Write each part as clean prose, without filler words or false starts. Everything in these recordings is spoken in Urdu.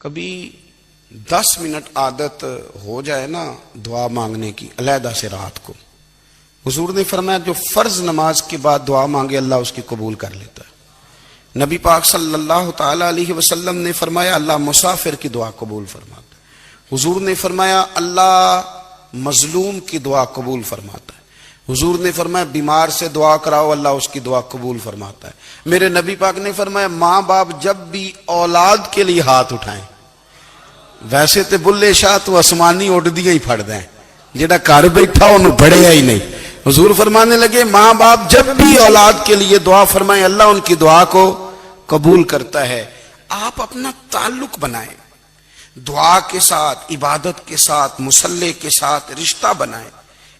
کبھی 10 منٹ عادت ہو جائے نا دعا مانگنے کی علیحدہ سے رات کو، حضور نے فرمایا جو فرض نماز کے بعد دعا مانگے اللہ اس کی قبول کر لیتا ہے۔ نبی پاک صلی اللہ تعالی علیہ وسلم نے فرمایا اللہ مسافر کی دعا قبول فرماتا ہے۔ حضور نے فرمایا اللہ مظلوم کی دعا قبول فرماتا ہے۔ حضور نے فرمایا بیمار سے دعا کراؤ اللہ اس کی دعا قبول فرماتا ہے۔ میرے نبی پاک نے فرمایا ماں باپ جب بھی اولاد کے لیے ہاتھ اٹھائیں، ویسے تے بلے شاہ تو آسمانی اڈ دیا ہی پھڑ دیں، جڑا گھر بیٹھا انہوں بڑھیا ہی نہیں۔ حضور فرمانے لگے ماں باپ جب بھی اولاد کے لیے دعا فرمائیں اللہ ان کی دعا کو قبول کرتا ہے۔ آپ اپنا تعلق بنائیں دعا کے ساتھ، عبادت کے ساتھ، مصلی کے ساتھ رشتہ بنائیں،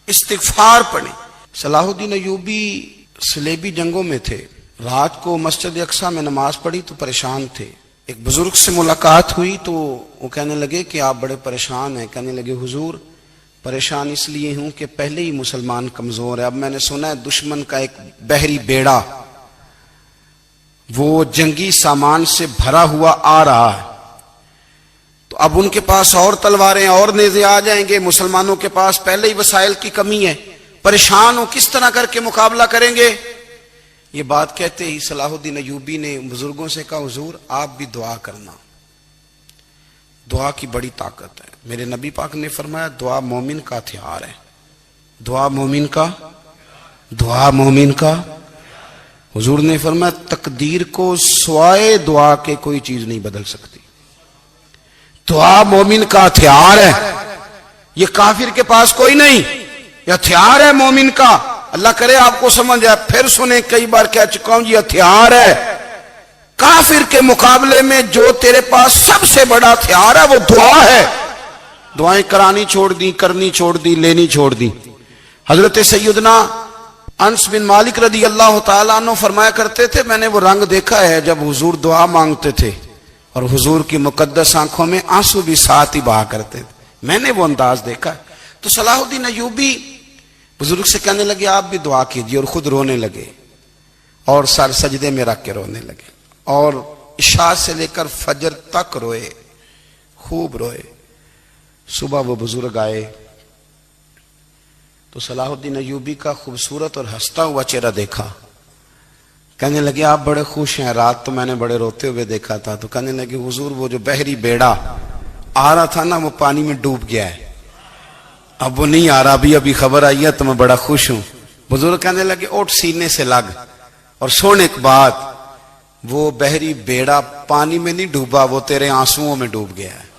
استغفار پڑھیں۔ صلاح الدین ایوبی صلیبی جنگوں میں تھے، رات کو مسجد اقصی میں نماز پڑھی تو پریشان تھے۔ ایک بزرگ سے ملاقات ہوئی تو وہ کہنے لگے کہ آپ بڑے پریشان ہیں۔ کہنے لگے حضور پریشان اس لیے ہوں کہ پہلے ہی مسلمان کمزور ہے، اب میں نے سنا ہے دشمن کا ایک بحری بیڑا وہ جنگی سامان سے بھرا ہوا آ رہا ہے، تو اب ان کے پاس اور تلواریں اور نیزے آ جائیں گے، مسلمانوں کے پاس پہلے ہی وسائل کی کمی ہے، پریشان ہو کس طرح کر کے مقابلہ کریں گے۔ یہ بات کہتے ہی صلاح الدین ایوبی نے بزرگوں سے کہا حضور آپ بھی دعا کرنا، دعا کی بڑی طاقت ہے۔ میرے نبی پاک نے فرمایا دعا مومن کا ہتھیار ہے، دعا مومن کا، دعا مومن کا۔ حضور نے فرمایا تقدیر کو سوائے دعا کے کوئی چیز نہیں بدل سکتی، دعا مومن کا ہتھیار ہے، یہ کافر کے پاس کوئی نہیں، یہ ہتھیار ہے مومن کا۔ اللہ کرے آپ کو سمجھ آئے، پھر سنیں کئی بار کہہ چکا ہوں یہ ہتھیار ہے۔ کافر کے مقابلے میں جو تیرے پاس سب سے بڑا ہتھیار ہے وہ دعا ہے۔ دعائیں کرانی چھوڑ دی، کرنی چھوڑ دی، لینی چھوڑ دی۔ حضرت سیدنا انس بن مالک رضی اللہ تعالیٰ عنہ فرمایا کرتے تھے میں نے وہ رنگ دیکھا ہے جب حضور دعا مانگتے تھے اور حضور کی مقدس آنکھوں میں آنسو بھی ساتھ ہی بہا کرتے تھے، میں نے وہ انداز دیکھا ہے۔ تو صلاح الدین ایوبی بزرگ سے کہنے لگے آپ بھی دعا کیجیے، اور خود رونے لگے اور سر سجدے میں رکھ کے رونے لگے، اور عشاء سے لے کر فجر تک روئے، خوب روئے۔ صبح وہ بزرگ آئے تو صلاح الدین ایوبی کا خوبصورت اور ہنستا ہوا چہرہ دیکھا، کہنے لگے آپ بڑے خوش ہیں، رات تو میں نے بڑے روتے ہوئے دیکھا تھا۔ تو کہنے لگے حضور وہ جو بحری بیڑا آ رہا تھا نا وہ پانی میں ڈوب گیا ہے، اب وہ نہیں آ رہا، ابھی خبر آئی ہے تو میں بڑا خوش ہوں۔ بزرگ کہنے لگے اٹھ سینے سے لگ اور سن ایک بات، وہ بحری بیڑا پانی میں نہیں ڈوبا، وہ تیرے آنسوؤں میں ڈوب گیا ہے۔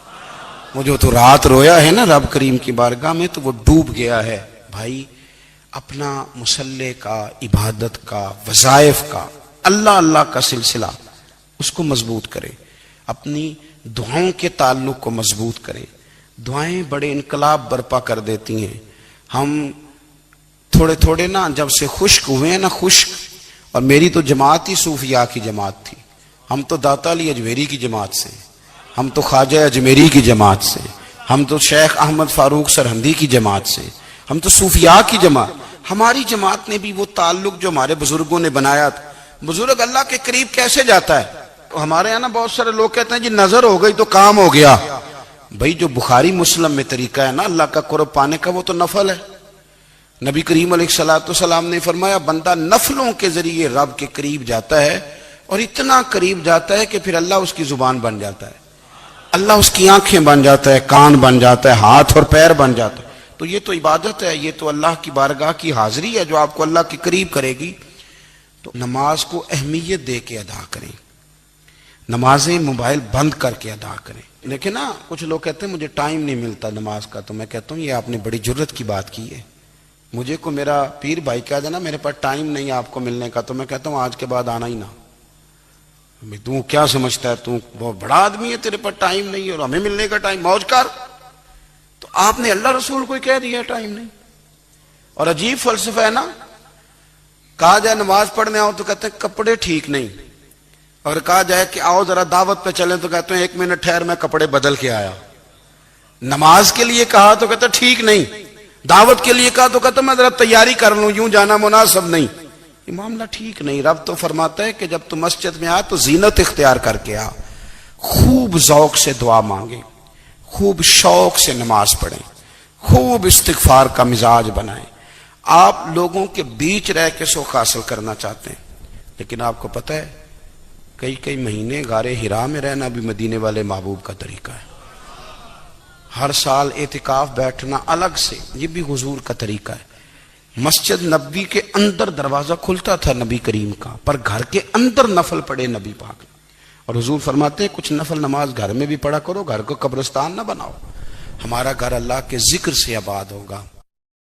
وہ جو تو رات رویا ہے نا رب کریم کی بارگاہ میں تو وہ ڈوب گیا ہے۔ بھائی اپنا مصلی کا، عبادت کا، وظائف کا، اللہ اللہ کا سلسلہ اس کو مضبوط کرے، اپنی دعاؤں کے تعلق کو مضبوط کرے۔ دعائیں بڑے انقلاب برپا کر دیتی ہیں۔ ہم تھوڑے تھوڑے نا جب سے خشک ہوئے ہیں نا، خشک، اور میری تو جماعت ہی صوفیاء کی جماعت تھی، ہم تو داتا علی اجمیری کی جماعت سے، ہم تو خواجہ اجمیری کی جماعت سے، ہم تو شیخ احمد فاروق سرہندی کی جماعت سے، ہم تو صوفیاء کی جماعت۔ ہماری جماعت نے بھی وہ تعلق جو ہمارے بزرگوں نے بنایا تھا۔ بزرگ اللہ کے قریب کیسے جاتا ہے؟ ہمارے یہاں نا بہت سارے لوگ کہتے ہیں جی نظر ہو گئی تو کام ہو گیا۔ بھائی جو بخاری مسلم میں طریقہ ہے نا اللہ کا قرب پانے کا وہ تو نفل ہے۔ نبی کریم علیہ السلام نے فرمایا بندہ نفلوں کے ذریعے رب کے قریب جاتا ہے، اور اتنا قریب جاتا ہے کہ پھر اللہ اس کی زبان بن جاتا ہے، اللہ اس کی آنکھیں بن جاتا ہے، کان بن جاتا ہے، ہاتھ اور پیر بن جاتا ہے۔ تو یہ تو عبادت ہے، یہ تو اللہ کی بارگاہ کی حاضری ہے جو آپ کو اللہ کے قریب کرے گی۔ تو نماز کو اہمیت دے کے ادا کریں، نمازیں موبائل بند کر کے ادا کریں۔ لیکن نا کچھ لوگ کہتے ہیں مجھے ٹائم نہیں ملتا نماز کا، تو میں کہتا ہوں یہ آپ نے بڑی جرت کی بات کی ہے۔ مجھے کو میرا پیر بھائی کہہ دینا میرے پاس ٹائم نہیں آپ کو ملنے کا، تو میں کہتا ہوں آج کے بعد آنا ہی نہ۔ تو کیا سمجھتا ہے تو بہت بڑا آدمی ہے، تیرے پاس ٹائم نہیں ہے اور ہمیں ملنے کا ٹائم، موج کر۔ تو آپ نے اللہ رسول کو کہہ دیا ٹائم نہیں۔ اور عجیب فلسفہ ہے نا، کہا جائے نماز پڑھنے آؤ تو کہتے ہیں کپڑے ٹھیک نہیں، اور کہا جائے کہ آؤ ذرا دعوت پہ چلیں تو کہتے ہیں 1 منٹ ٹھہر میں کپڑے بدل کے آیا۔ نماز کے لیے کہا تو کہتے ہیں ٹھیک نہیں، دعوت کے لیے کہا تو کہتے ہیں میں ذرا تیاری کر لوں، یوں جانا مناسب نہیں۔ یہ معاملہ ٹھیک نہیں۔ رب تو فرماتا ہے کہ جب تو مسجد میں آ تو زینت اختیار کر کے آ، خوب ذوق سے دعا مانگیں، خوب شوق سے نماز پڑھیں، خوب استغفار کا مزاج بنائیں۔ آپ لوگوں کے بیچ رہ کے سوکھ حاصل کرنا چاہتے ہیں، لیکن آپ کو پتہ ہے کئی مہینے غار حرا میں رہنا بھی مدینے والے محبوب کا طریقہ ہے۔ ہر سال اعتکاف بیٹھنا الگ سے، یہ بھی حضور کا طریقہ ہے۔ مسجد نبوی کے اندر دروازہ کھلتا تھا نبی کریم کا، پر گھر کے اندر نفل پڑے نبی پاک نے، اور حضور فرماتے ہیں کچھ نفل نماز گھر میں بھی پڑھا کرو، گھر کو قبرستان نہ بناؤ۔ ہمارا گھر اللہ کے ذکر سے آباد ہوگا،